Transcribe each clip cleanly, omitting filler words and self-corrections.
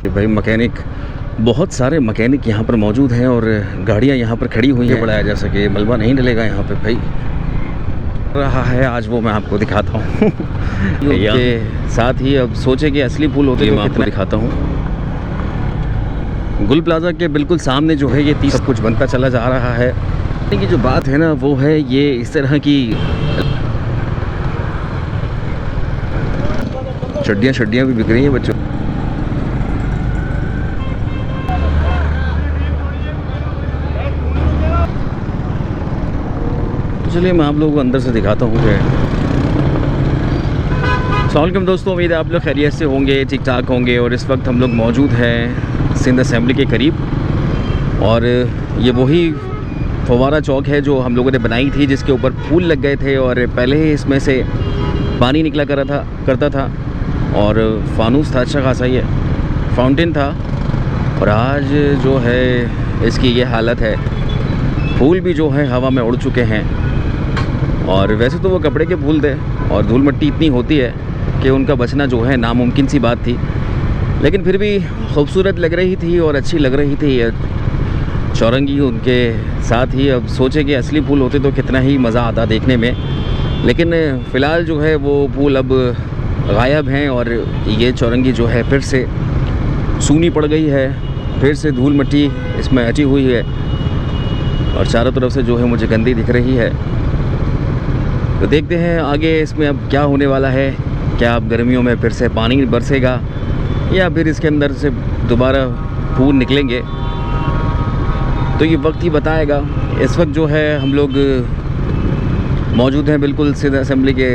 भाई मैकेनिक, बहुत सारे मैकेनिक यहाँ पर मौजूद हैं और गाड़ियाँ यहाँ पर खड़ी हुई हैं। बढ़ाया जा सके, मलबा नहीं डलेगा यहाँ पे भाई। रहा है आज वो मैं आपको दिखाता हूँ। के साथ ही अब सोचे कि असली पुल होते तो मैं आपको दिखाता हूँ। गुल प्लाजा के बिल्कुल सामने जो है ये 30 सब कुछ बनता चला जा रहा है। कि जो बात है ना वो है ये इस तरह की चड्डियाँ भी बिक रही हैं बच्चों। तो चलिए मैं आप लोगों को अंदर से दिखाता हूँ। अस्सलामुअलैकुम दोस्तों, उम्मीद है आप लोग खैरियत से होंगे, ठीक ठाक होंगे। और इस वक्त हम लोग मौजूद हैं सिंध असेंबली के करीब। और ये वही फव्वारा चौक है जो हम लोगों ने बनाई थी, जिसके ऊपर फूल लग गए थे और पहले ही इसमें से पानी निकला करता था और फानूस था, अच्छा खासा ये फाउंटेन था। और आज जो है इसकी ये हालत है, फूल भी जो है हवा में उड़ चुके हैं। और वैसे तो वो कपड़े के फूल थे और धूल मिट्टी इतनी होती है कि उनका बचना जो है नामुमकिन सी बात थी, लेकिन फिर भी खूबसूरत लग रही थी और अच्छी लग रही थी चौरंगी उनके साथ ही। अब सोचे कि असली फूल होते तो कितना ही मज़ा आता देखने में, लेकिन फ़िलहाल जो है वो फूल अब गायब हैं और ये चौरंगी जो है फिर से सूनी पड़ गई है, फिर से धूल मिट्टी इसमें अटी हुई है और चारों तरफ से जो है मुझे गंदी दिख रही है। तो देखते हैं आगे इसमें अब क्या होने वाला है। क्या अब गर्मियों में फिर से पानी बरसेगा या फिर इसके अंदर से दोबारा फूल निकलेंगे, तो ये वक्त ही बताएगा। इस वक्त जो है हम लोग मौजूद हैं बिल्कुल सिंध असेंबली के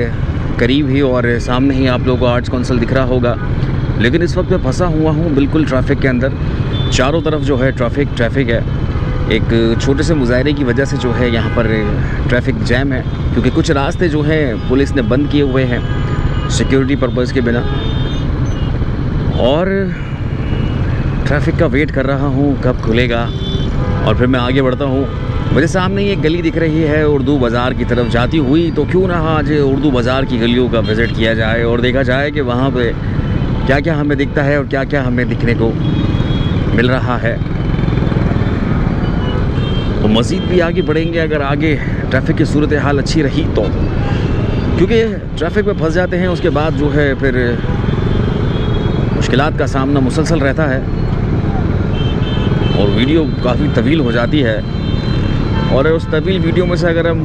करीब ही और सामने ही आप लोगों को आर्ट्स काउंसिल दिख रहा होगा। लेकिन इस वक्त मैं फंसा हुआ हूँ बिल्कुल ट्रैफिक के अंदर। चारों तरफ जो है ट्रैफिक है। एक छोटे से मुजाहरे की वजह से जो है यहाँ पर ट्रैफिक जैम है, क्योंकि कुछ रास्ते जो हैं पुलिस ने बंद किए हुए हैं सिक्योरिटी पर्पज़ के बिना। और ट्रैफिक का वेट कर रहा हूँ कब खुलेगा और फिर मैं आगे बढ़ता हूँ। मुझे सामने ही एक गली दिख रही है उर्दू बाज़ार की तरफ जाती हुई, तो क्यों ना आज उर्दू बाज़ार की गलियों का विज़िट किया जाए और देखा जाए कि वहाँ पे क्या क्या हमें दिखता है और क्या क्या हमें दिखने को मिल रहा है। तो मज़ीद भी आगे बढ़ेंगे अगर आगे ट्रैफिक की सूरत हाल अच्छी रही तो, क्योंकि ट्रैफिक में फंस जाते हैं उसके बाद जो है फिर मुश्किलात का सामना मुसलसल रहता है और वीडियो काफ़ी तवील हो जाती है। और उस तवील वीडियो में से अगर हम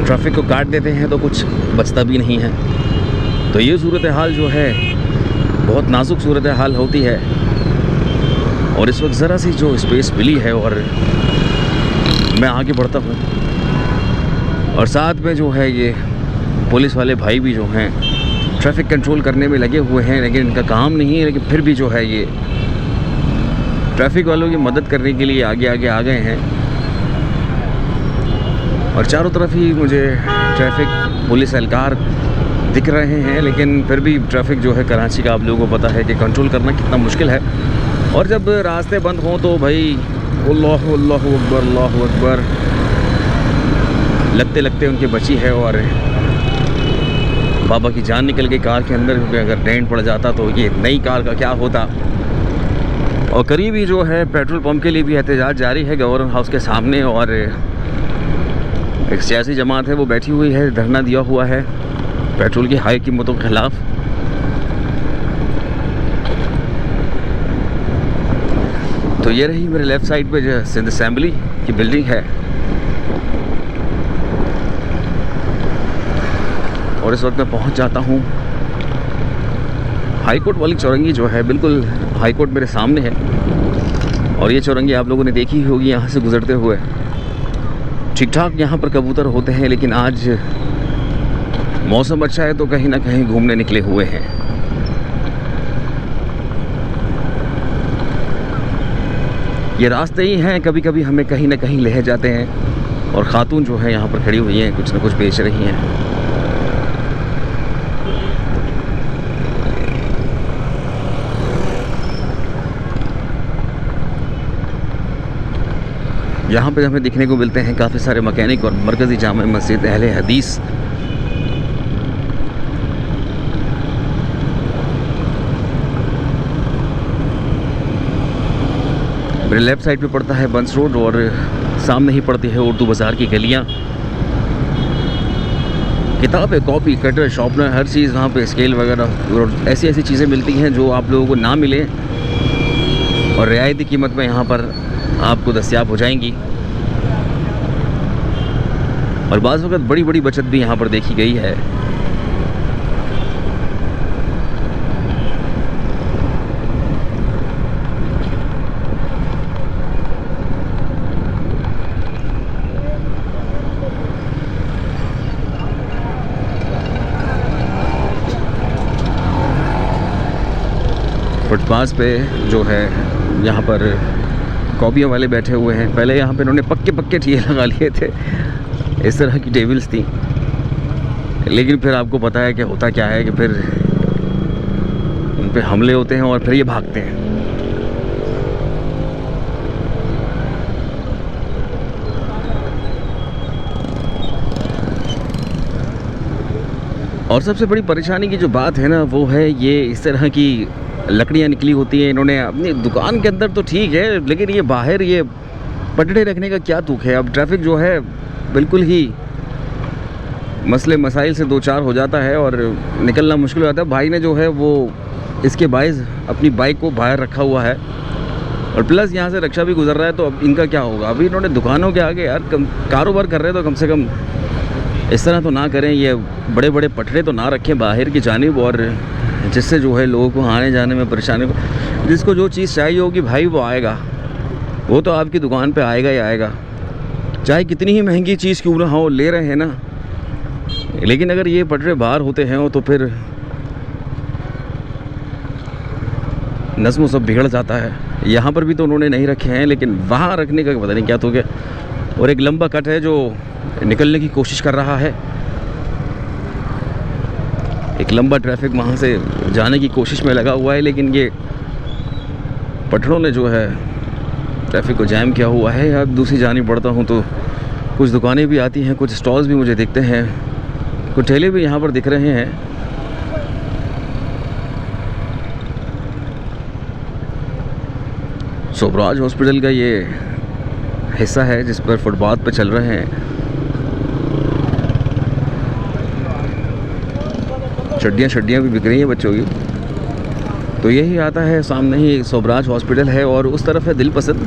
ट्रैफिक को काट देते हैं तो कुछ बचता भी नहीं है। तो ये सूरत हाल जो है बहुत नाजुक सूरत हाल होती है। और इस वक्त ज़रा सी जो स्पेस मिली है और मैं आगे बढ़ता हूँ और साथ में जो है ये पुलिस वाले भाई भी जो हैं ट्रैफिक कंट्रोल करने में लगे हुए हैं, लेकिन इनका काम नहीं है। लेकिन फिर भी जो है ये ट्रैफिक वालों की मदद करने के लिए आगे आ गए हैं। और चारों तरफ ही मुझे ट्रैफिक पुलिस एहलकार दिख रहे हैं, लेकिन फिर भी ट्रैफिक जो है कराची का आप लोगों को पता है कि कंट्रोल करना कितना मुश्किल है। और जब रास्ते बंद हों तो भाई अल्लाहु अकबर लगते लगते उनकी बची है और बाबा की जान निकल गई कार के अंदर, क्योंकि अगर डेंट पड़ जाता तो ये नई कार का क्या होता। और करीब ही जो है पेट्रोल पंप के लिए भी एहतजाज जारी है गवर्नर हाउस के सामने। और एक सियासी जमात है वो बैठी हुई है, धरना दिया हुआ है पेट्रोल की हाई कीमतों के ख़िलाफ़। तो ये रही मेरे लेफ़्ट साइड पे जो सिंध असेंबली की बिल्डिंग है। और इस वक्त मैं पहुंच जाता हूं हाई कोर्ट वाली चौरंगी जो है, बिल्कुल हाई कोर्ट मेरे सामने है। और ये चौरंगी आप लोगों ने देखी होगी यहाँ से गुजरते हुए। ठीक ठाक यहाँ पर कबूतर होते हैं, लेकिन आज मौसम अच्छा है तो कहीं ना कहीं घूमने निकले हुए हैं। ये रास्ते ही हैं, कभी कभी हमें कहीं ना कहीं ले जाते हैं। और ख़ातून जो है यहाँ पर खड़ी हुई हैं, कुछ ना कुछ बेच रही हैं। यहाँ पे हमें दिखने को मिलते हैं काफ़ी सारे मैकेनिक और मरकज़ी जामा मस्जिद अहले हदीस। मेरे लेफ़्ट साइड पे पड़ता है बंस रोड और सामने ही पड़ती है उर्दू बाज़ार की गलियाँ। किताबें, कॉपी, कटर, शार्पनर, हर चीज़ वहाँ पे, स्केल वगैरह और ऐसी ऐसी चीज़ें मिलती हैं जो आप लोगों को ना मिले और रियायती कीमत में यहाँ पर आपको दस्तयाब हो जाएंगी। और बाज़ वक़्त बड़ी बड़ी बचत भी यहाँ पर देखी गई है। फुटपाथ पे जो है यहाँ पर कॉपियों वाले बैठे हुए हैं। पहले यहाँ पे इन्होंने पक्के पक्के ठिये लगा लिए थे, इस तरह की टेबल्स थी, लेकिन फिर आपको पता है कि होता क्या है कि फिर उन पे हमले होते हैं और फिर ये भागते हैं। और सबसे बड़ी परेशानी की जो बात है ना वो है ये इस तरह की लकड़ियाँ निकली होती हैं। इन्होंने अपनी दुकान के अंदर तो ठीक है, लेकिन ये बाहर ये पटड़े रखने का क्या तुक है। अब ट्रैफिक जो है बिल्कुल ही मसले मसाइल से दो चार हो जाता है और निकलना मुश्किल हो जाता है। भाई ने जो है वो इसके बाइस अपनी बाइक को बाहर रखा हुआ है और प्लस यहाँ से रिक्शा भी गुजर रहा है, तो अब इनका क्या होगा। अभी इन्होंने दुकानों के आगे यार कारोबार कर रहे हैं तो कम से कम इस तरह तो ना करें, ये बड़े बड़े पटरे तो ना रखें बाहर की जानिब, और जिससे जो है लोगों को आने जाने में परेशानी हो। जिसको जो चीज़ चाहिए होगी भाई वो आएगा, वो तो आपकी दुकान पे आएगा ही आएगा, चाहे कितनी ही महंगी चीज़ क्यों ना हो, ले रहे हैं ना। लेकिन अगर ये पटरे बाहर होते हैं तो फिर नज़्म सब बिगड़ जाता है। यहाँ पर भी तो उन्होंने नहीं रखे हैं, लेकिन वहाँ रखने का पता नहीं क्या तो क्या। और एक लंबा कट है जो निकलने की कोशिश कर रहा है, एक लंबा ट्रैफिक वहाँ से जाने की कोशिश में लगा हुआ है, लेकिन ये पटरों ने जो है ट्रैफिक को जैम किया हुआ है। अब दूसरी जानिब बढ़ता हूँ तो कुछ दुकानें भी आती हैं, कुछ स्टॉल्स भी मुझे दिखते हैं, कुछ ठेले भी यहाँ पर दिख रहे हैं। स्वराज हॉस्पिटल का ये हिस्सा है जिस पर फुटपाथ पे चल रहे हैं। चड्डियाँ भी बिक रही हैं बच्चों की। तो यही आता है, सामने ही स्वराज हॉस्पिटल है और उस तरफ है दिलपसंद।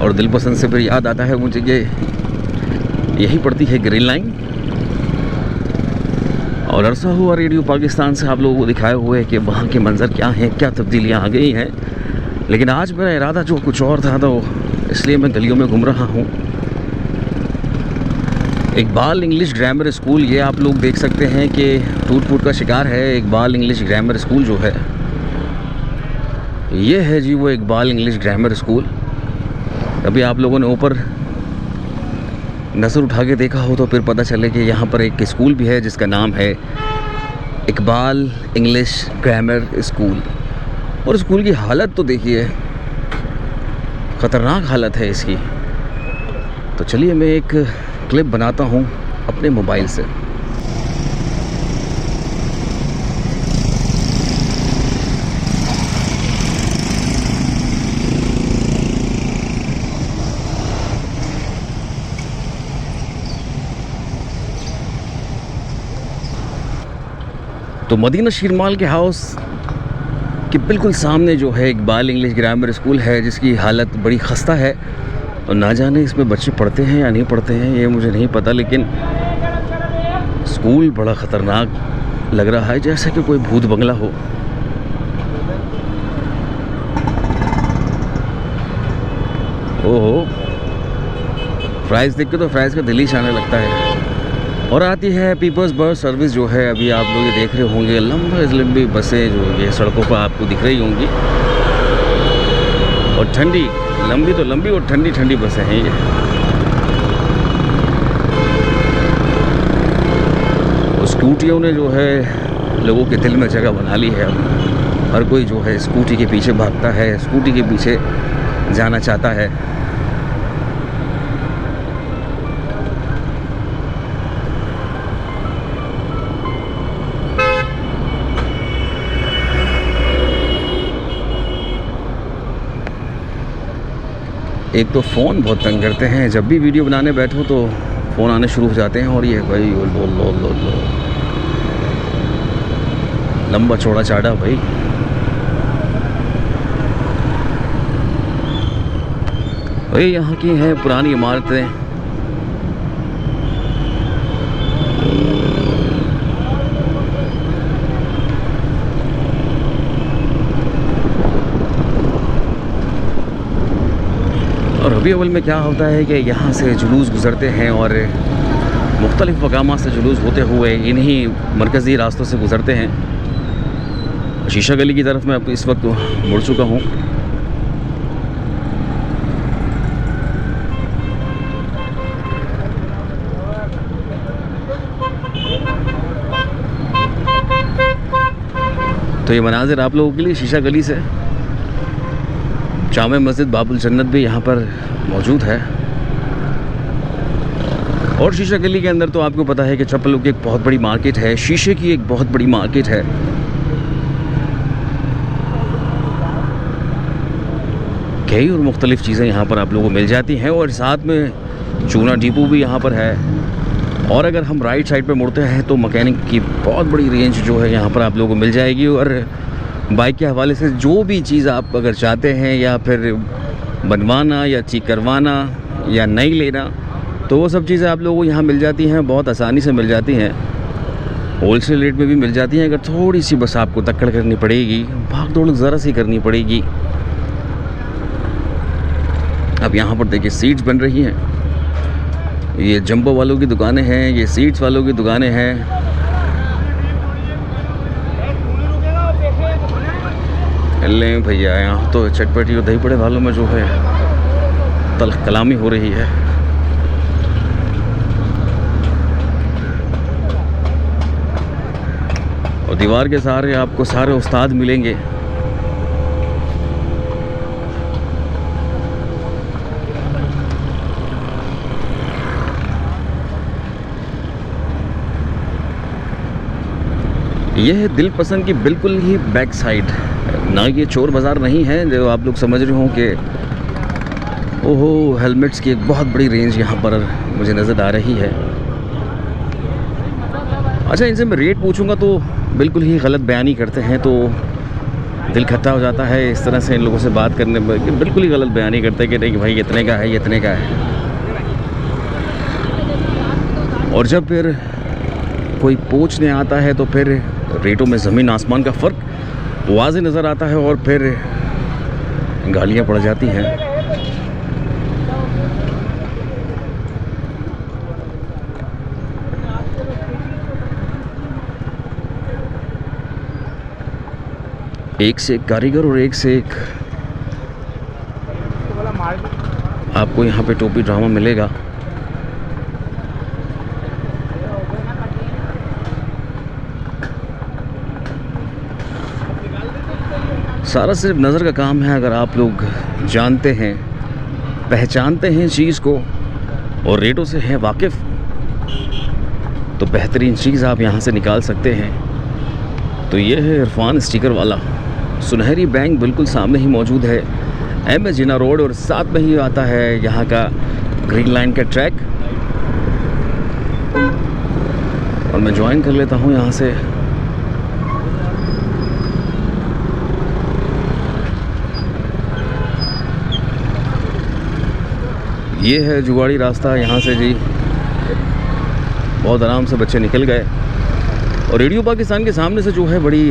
और दिलपसंद से फिर याद आता है मुझे कि यही पड़ती है ग्रीन लाइन। और अरसा हुआ रेडियो पाकिस्तान से आप लोगों को दिखाए हुए है कि वहाँ के मंज़र क्या हैं, क्या तब्दीलियाँ आ गई हैं। लेकिन आज मेरा इरादा जो कुछ और था, तो इसलिए मैं गलियों में घूम रहा हूँ। इकबाल इंग्लिश ग्रामर स्कूल, ये आप लोग देख सकते हैं कि टूट फूट का शिकार है। इकबाल इंग्लिश ग्रामर स्कूल जो है ये है जी वो इकबाल इंग्लिश ग्रामर स्कूल। अभी आप लोगों ने ऊपर नज़र उठा के देखा हो तो फिर पता चले कि यहाँ पर एक स्कूल भी है जिसका नाम है इकबाल इंग्लिश ग्रामर स्कूल। और स्कूल की हालत तो देखिए, ख़तरनाक हालत है इसकी। तो चलिए मैं एक क्लिप बनाता हूँ अपने मोबाइल से। तो मदीना शीरमाल के हाउस के बिल्कुल सामने जो है इकबाल इंग्लिश ग्रामर स्कूल है, जिसकी हालत बड़ी खस्ता है। और ना जाने इसमें बच्चे पढ़ते हैं या नहीं पढ़ते हैं ये मुझे नहीं पता, लेकिन स्कूल बड़ा ख़तरनाक लग रहा है, जैसे कि कोई भूत बंगला हो। ओहो, फ्राइज़ देख के तो फ्राइज़ का दिल ही छाने लगता है। और आती है पीपल्स बस सर्विस जो है, अभी आप लोग ये देख रहे होंगे लंबी बसें जो ये सड़कों पर आपको दिख रही होंगी। और ठंडी, लंबी तो लंबी और ठंडी ठंडी बसें हैं ये। और स्कूटियों ने जो है लोगों के दिल में जगह बना ली है। अब हर कोई जो है स्कूटी के पीछे भागता है, स्कूटी के पीछे जाना चाहता है। एक तो फ़ोन बहुत तंग करते हैं, जब भी वीडियो बनाने बैठो तो फ़ोन आने शुरू हो जाते हैं। और ये भाई लो लंबा चौड़ा चाड़ा भाई। भाई यहाँ की हैं पुरानी इमारतें। और रबी अव्वल में क्या होता है कि यहाँ से जुलूस गुज़रते हैं और मुख्तलिफ़ मकामात से जुलूस होते हुए इन्हीं मरकज़ी रास्तों से गुज़रते हैं। शीशा गली की तरफ मैं अब इस वक्त मुड़ चुका हूँ। तो ये मनाज़िर आप लोगों के लिए शीशा गली से। जामे मस्जिद बाबुल जन्नत भी यहाँ पर मौजूद है। और शीशा गली के अंदर तो आपको पता है कि चप्पलों की एक बहुत बड़ी मार्केट है, शीशे की एक बहुत बड़ी मार्केट है। कई और मुख्तलिफ़ चीज़ें यहाँ पर आप लोगों को मिल जाती हैं। और साथ में चूना डिपो भी यहाँ पर है। और अगर हम राइट साइड पे मुड़ते हैं तो मैकेनिक की बहुत बड़ी रेंज जो है यहाँ पर आप लोगों को मिल जाएगी। और बाइक के हवाले से जो भी चीज़ आप अगर चाहते हैं या फिर बनवाना या ठीक करवाना या नहीं लेना, तो वो सब चीज़ें आप लोगों को यहाँ मिल जाती हैं, बहुत आसानी से मिल जाती हैं। होलसेल रेट में भी मिल जाती हैं। अगर थोड़ी सी बस आपको तक्कड़ करनी पड़ेगी, भाग दौड़ ज़रा सी करनी पड़ेगी। अब यहाँ पर देखिए सीट्स बन रही हैं। ये जंबो वालों की दुकानें हैं, ये सीट्स वालों की दुकानें हैं। ले भैया यहाँ तो चटपटी और दही बड़े वालों में जो है तल्ख कलामी हो रही है। और दीवार के सहारे आपको सारे उस्ताद मिलेंगे। यह है दिल पसंद की बिल्कुल ही बैक साइड। ना ये चोर बाज़ार नहीं है जो आप लोग समझ रहे हो कि ओहो हेलमेट्स की एक बहुत बड़ी रेंज यहाँ पर मुझे नज़र आ रही है। अच्छा, इनसे मैं रेट पूछूंगा तो बिल्कुल ही गलत बयानी करते हैं, तो दिल खट्टा हो जाता है इस तरह से इन लोगों से बात करने में कि बिल्कुल ही गलत बयानी करते हैं कि नहीं भाई इतने का है, ये इतने का है। और जब फिर कोई पूछने आता है तो फिर रेटों में ज़मीन आसमान का फ़र्क वाज़े नज़र आता है और फिर गालियाँ पड़ जाती हैं। एक से एक कारीगर और एक से एक आपको यहाँ पे टोपी ड्रामा मिलेगा। सारा सिर्फ नज़र का काम है। अगर आप लोग जानते हैं, पहचानते हैं चीज़ को और रेटों से हैं वाकिफ़, तो बेहतरीन चीज़ आप यहाँ से निकाल सकते हैं। तो ये है इरफान स्टिकर वाला। सुनहरी बैंक बिल्कुल सामने ही मौजूद है, MS जिन्ना रोड, और साथ में ही आता है यहाँ का ग्रीन लाइन का ट्रैक। और मैं ज्वाइन कर लेता हूँ यहाँ से। ये है जुगाड़ी रास्ता यहाँ से जी। बहुत आराम से बच्चे निकल गए। और रेडियो पाकिस्तान के सामने से जो है बड़ी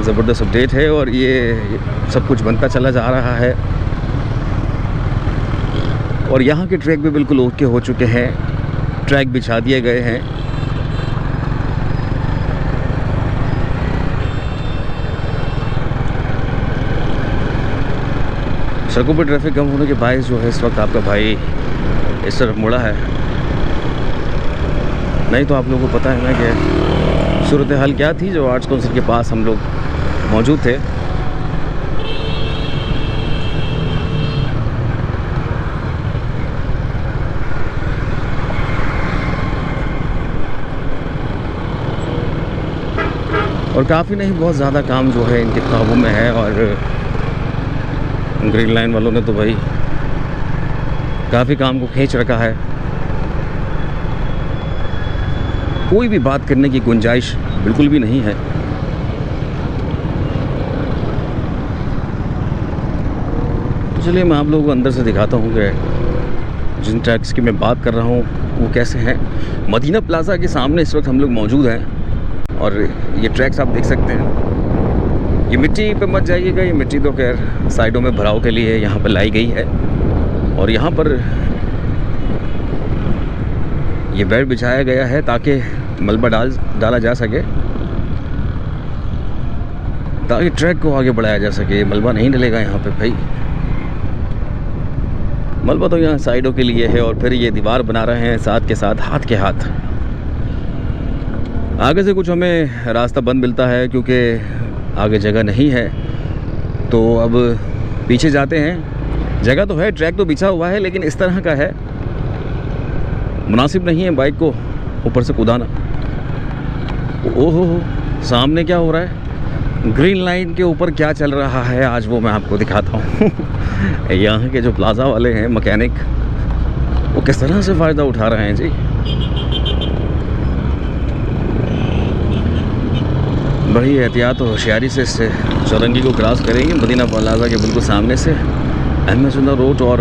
ज़बरदस्त अपडेट है और ये सब कुछ बनता चला जा रहा है। और यहाँ के ट्रैक भी बिल्कुल ओके हो चुके हैं, ट्रैक बिछा दिए गए हैं। सड़कों पर ट्रैफिक कम होने के बायस जो है इस वक्त आपका भाई इस तरफ मुड़ा है। नहीं तो आप लोगों को पता है ना कि सूरत हाल क्या थी जो आर्ट्स काउंसिल के पास हम लोग मौजूद थे। और काफ़ी नहीं बहुत ज़्यादा काम जो है इनके काबू में है। और ग्रीन लाइन वालों ने तो भाई काफ़ी काम को खींच रखा है। कोई भी बात करने की गुंजाइश बिल्कुल भी नहीं है। तो चलिए मैं आप लोगों को अंदर से दिखाता हूँ कि जिन ट्रैक्स की मैं बात कर रहा हूँ वो कैसे हैं। मदीना प्लाज़ा के सामने इस वक्त हम लोग मौजूद हैं और ये ट्रैक्स आप देख सकते हैं। ये मिट्टी पे मत जाइएगा, ये मिट्टी तो खैर साइडों में भराव के लिए यहाँ पर लाई गई है और यहाँ पर ये बेड बिछाया गया है ताकि मलबा डाला जा सके, ताकि ट्रैक को आगे बढ़ाया जा सके। मलबा नहीं डलेगा यहाँ पे भाई, मलबा तो यहाँ साइडों के लिए है। और फिर ये दीवार बना रहे हैं साथ के साथ, हाथ के हाथ। आगे से कुछ हमें रास्ता बंद मिलता है क्योंकि आगे जगह नहीं है, तो अब पीछे जाते हैं। जगह तो है, ट्रैक तो बिछा हुआ है, लेकिन इस तरह का है, मुनासिब नहीं है बाइक को ऊपर से कूदाना। ओहो, सामने क्या हो रहा है, ग्रीन लाइन के ऊपर क्या चल रहा है आज वो मैं आपको दिखाता हूँ। यहाँ के जो प्लाज़ा वाले हैं मैकेनिक, वो किस तरह से फ़ायदा उठा रहे हैं जी। बड़ी एहतियात और होशियारी से इस चौरंगी को क्रॉस करेंगे। मदीना प्लाज़ा के बिल्कुल सामने से अहमद सुंदर रोड और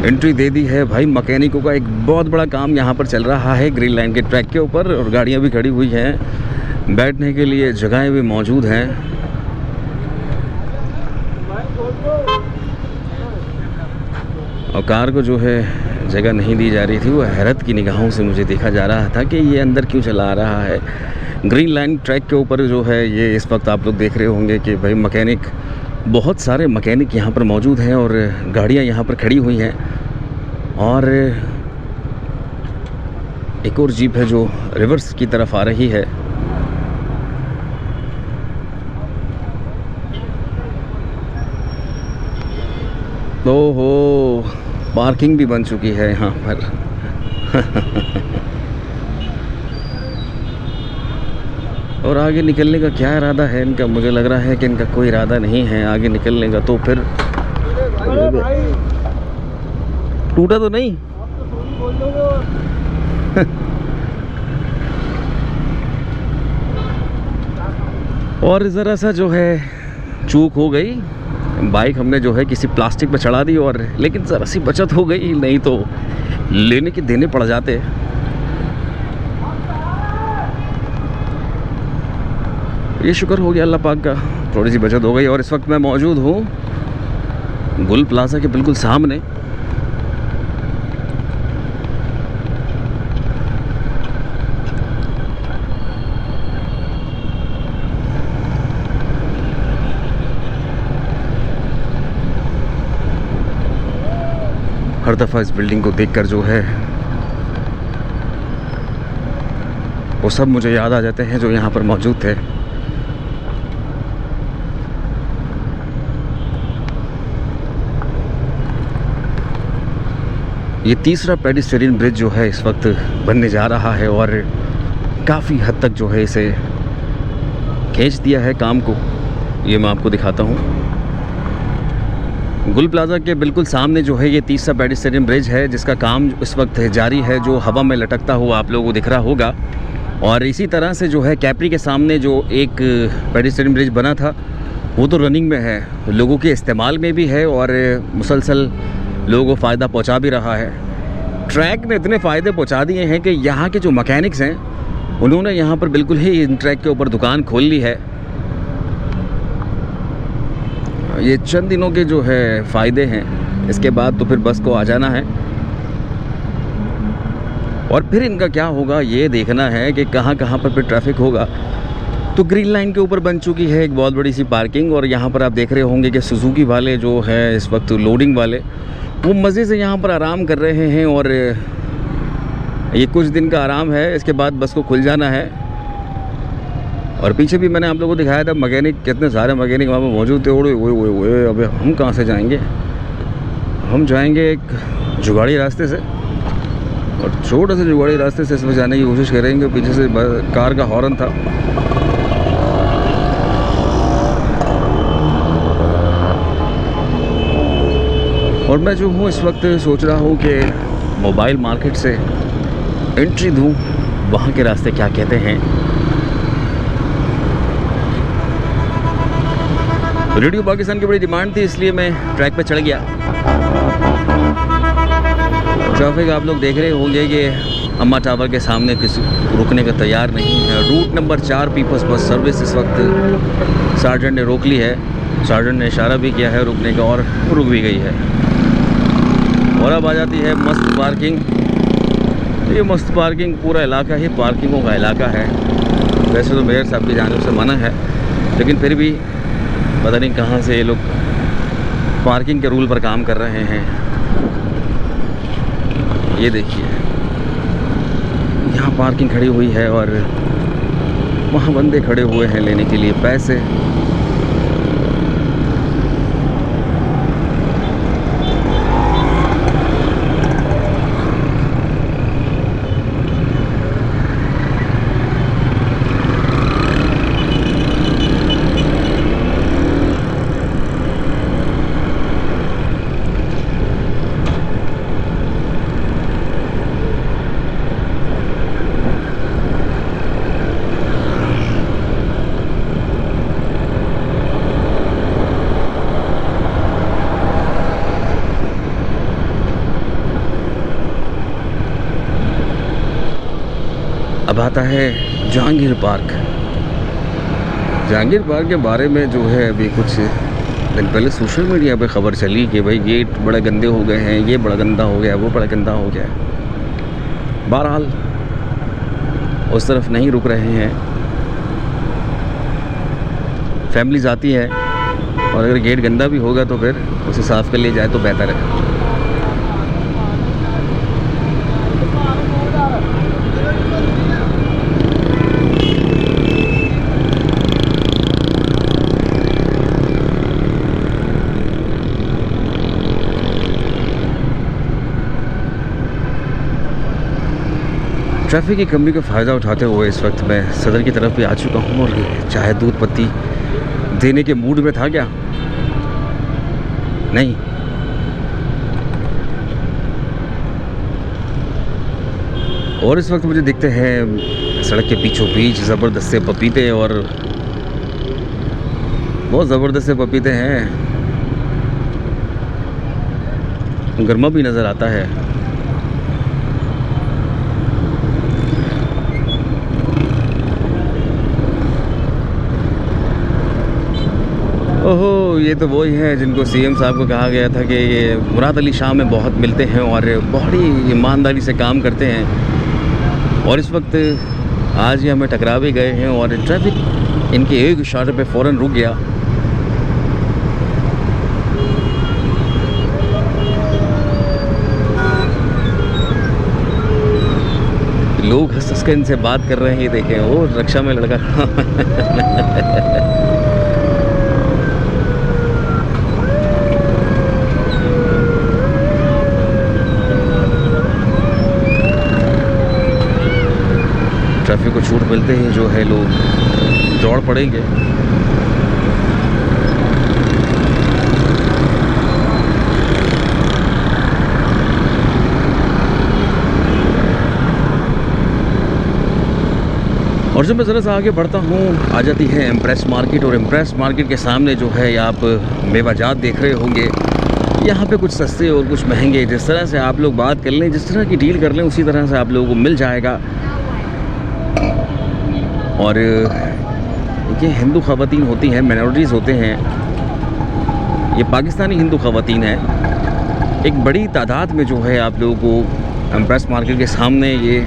एंट्री दे दी है भाई। मैकेनिकों का एक बहुत बड़ा काम यहाँ पर चल रहा है ग्रीन लाइन के ट्रैक के ऊपर, और गाड़ियाँ भी खड़ी हुई हैं, बैठने के लिए जगहें भी मौजूद हैं। और कार को जो है जगह नहीं दी जा रही थी, वो हैरत की निगाहों से मुझे देखा जा रहा था कि ये अंदर क्यों चला आ रहा है। ग्रीन लाइन ट्रैक के ऊपर जो है ये इस वक्त आप लोग देख रहे होंगे कि भाई मैकेनिक, बहुत सारे मैकेनिक यहाँ पर मौजूद हैं और गाड़ियाँ यहाँ पर खड़ी हुई हैं। और एक और जीप है जो रिवर्स की तरफ आ रही है। ओहो, पार्किंग भी बन चुकी है यहाँ पर। और आगे निकलने का क्या इरादा है इनका? मुझे लग रहा है कि इनका कोई इरादा नहीं है आगे निकलने का। तो फिर टूटा तो नहीं? और ज़रा सा जो है चूक हो गई, बाइक हमने जो है किसी प्लास्टिक पे चढ़ा दी, और लेकिन ज़रा सी बचत हो गई, नहीं तो लेने के देने पड़ जाते। ये शुक्र हो गया अल्लाह पाक का, थोड़ी सी बचत हो गई। और इस वक्त मैं मौजूद हूँ गुल प्लाज़ा के बिल्कुल सामने। हर दफ़ा इस बिल्डिंग को देखकर जो है वो सब मुझे याद आ जाते हैं जो यहाँ पर मौजूद थे। ये तीसरा पेडिस्ट्रियन ब्रिज जो है इस वक्त बनने जा रहा है और काफ़ी हद तक जो है इसे खींच दिया है काम को। ये मैं आपको दिखाता हूँ। गुल प्लाज़ा के बिल्कुल सामने जो है ये तीसरा पेडिस्ट्रियन ब्रिज है जिसका काम इस वक्त जारी है, जो हवा में लटकता हुआ आप लोगों को दिख रहा होगा। और इसी तरह से जो है कैपरी के सामने जो एक पेडिस्ट्रियन ब्रिज बना था वो तो रनिंग में है, लोगों के इस्तेमाल में भी है और मुसलसल लोगों को फ़ायदा पहुंचा भी रहा है। ट्रैक ने इतने फ़ायदे पहुंचा दिए हैं कि यहाँ के जो मैकेनिक्स हैं उन्होंने यहाँ पर बिल्कुल ही इन ट्रैक के ऊपर दुकान खोल ली है। ये चंद दिनों के जो है फ़ायदे हैं, इसके बाद तो फिर बस को आ जाना है और फिर इनका क्या होगा ये देखना है कि कहाँ कहाँ पर फिर ट्रैफिक होगा। तो ग्रीन लाइन के ऊपर बन चुकी है एक बहुत बड़ी सी पार्किंग, और यहाँ पर आप देख रहे होंगे कि सुजुकी वाले जो है इस वक्त लोडिंग वाले वो मज़े से यहाँ पर आराम कर रहे हैं। और ये कुछ दिन का आराम है, इसके बाद बस को खुल जाना है। और पीछे भी मैंने आप लोगों को दिखाया था मैकेनिक, कितने सारे मैकेनिक वहाँ पर मौजूद थे। ओए अबे हम कहाँ से जाएंगे? हम जाएंगे एक जुगाड़ी रास्ते से, और छोटे से जुगाड़ी रास्ते से इसमें जाने की कोशिश करेंगे। पीछे से कार का हॉर्न था। और मैं जो हूँ इस वक्त सोच रहा हूँ कि मोबाइल मार्केट से एंट्री दूँ, वहाँ के रास्ते क्या कहते हैं। रेडियो पाकिस्तान की बड़ी डिमांड थी, इसलिए मैं ट्रैक पे चढ़ गया। ट्रैफिक आप लोग देख रहे होंगे कि अम्मा टावर के सामने किसी रुकने का तैयार नहीं है। Route number 4 People's bus service इस वक्त सार्जेंट ने रोक ली है। सार्जेंट ने इशारा भी किया है रुकने का और रुक भी गई है। और अब आ जाती है मस्त पार्किंग। ये मस्त पार्किंग पूरा इलाका ही पार्किंगों का इलाका है। वैसे तो मेयर साहब की जानिब से मना है, लेकिन फिर भी पता नहीं कहाँ से ये लोग पार्किंग के रूल पर काम कर रहे हैं। ये देखिए, यहाँ पार्किंग खड़ी हुई है और वहाँ बंदे खड़े हुए हैं लेने के लिए पैसे। अब आता है जहांगीर पार्क। जहांगीर पार्क के बारे में जो है अभी कुछ दिन पहले सोशल मीडिया पे ख़बर चली कि भाई गेट बड़े गंदे हो गए हैं, ये बड़ा गंदा हो गया, वो बड़ा गंदा हो गया। बहरहाल उस तरफ नहीं रुक रहे हैं। फैमिलीज आती है और अगर गेट गंदा भी होगा तो फिर उसे साफ़ कर लिया जाए तो बेहतर है। ट्रैफिक की कमी का फ़ायदा उठाते हुए इस वक्त मैं सदर की तरफ भी आ चुका हूँ और चाय दूध पत्ती देने के मूड में था क्या? नहीं। और इस वक्त मुझे दिखते हैं सड़क के बीचों बीच ज़बरदस्त से पपीते, और बहुत ज़बरदस्त से पपीते हैं। गर्मा भी नज़र आता है। ओहो, ये तो वही है जिनको सीएम साहब को कहा गया था कि ये मुराद अली शाह में बहुत मिलते हैं और बड़ी ईमानदारी से काम करते हैं। और इस वक्त आज ही हमें टकरा भी गए हैं और ट्रैफिक इनके एक इशारे पे फ़ौरन रुक गया। लोग हंस हंस के इनसे बात कर रहे हैं। ये देखें, वो रिक्शा में लड़का ट्रैफिक को छूट मिलते ही जो है लोग दौड़ पड़ेंगे। और जब मैं ज़रा सा आगे बढ़ता हूँ आ जाती है इम्प्रेस मार्केट, और इम्प्रेस मार्केट के सामने जो है आप मेवाजात देख रहे होंगे। यहाँ पे कुछ सस्ते और कुछ महंगे, जिस तरह से आप लोग बात कर लें, जिस तरह की डील कर लें, उसी तरह से आप लोगों को मिल जाएगा। और ये हिंदू ख़वातीन होती हैं, माइनॉरिटीज़ होते हैं, ये पाकिस्तानी हिंदू ख़वातीन हैं। एक बड़ी तादाद में जो है आप लोगों को इम्प्रेस मार्केट के सामने ये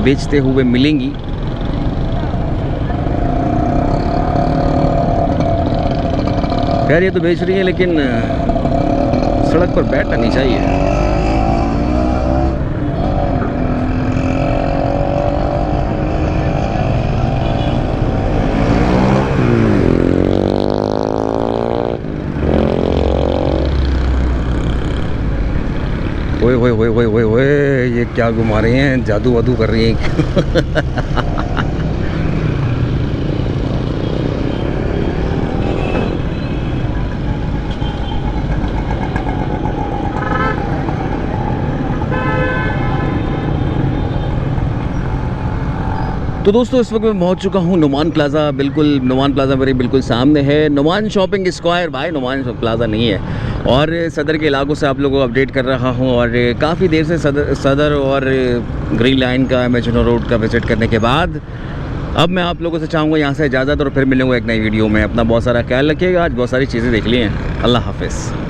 बेचते हुए मिलेंगी। खैर ये तो बेच रही है, लेकिन सड़क पर बैठना नहीं चाहिए। ओए ओए ओए ओए ओए ओए, ये क्या घुमा रहे हैं, जादू वादू कर रही हैं। तो दोस्तों इस वक्त मैं पहुंच चुका हूं नुमान प्लाज़ा। बिल्कुल नुमान प्लाज़ा मेरे बिल्कुल सामने है। नुमान शॉपिंग स्क्वायर भाई, नुमान प्लाज़ा नहीं है। और सदर के इलाकों से आप लोगों को अपडेट कर रहा हूं। और काफ़ी देर से सदर और ग्रीन लाइन का, मेजनो रोड का विज़िट करने के बाद अब मैं आप लोगों से चाहूँगा यहाँ से इजाज़त, और फिर मिलूँगा एक नई वीडियो में। अपना बहुत सारा ख्याल रखिएगा। आज बहुत सारी चीज़ें देख ली हैं। अल्लाह हाफ़िज़।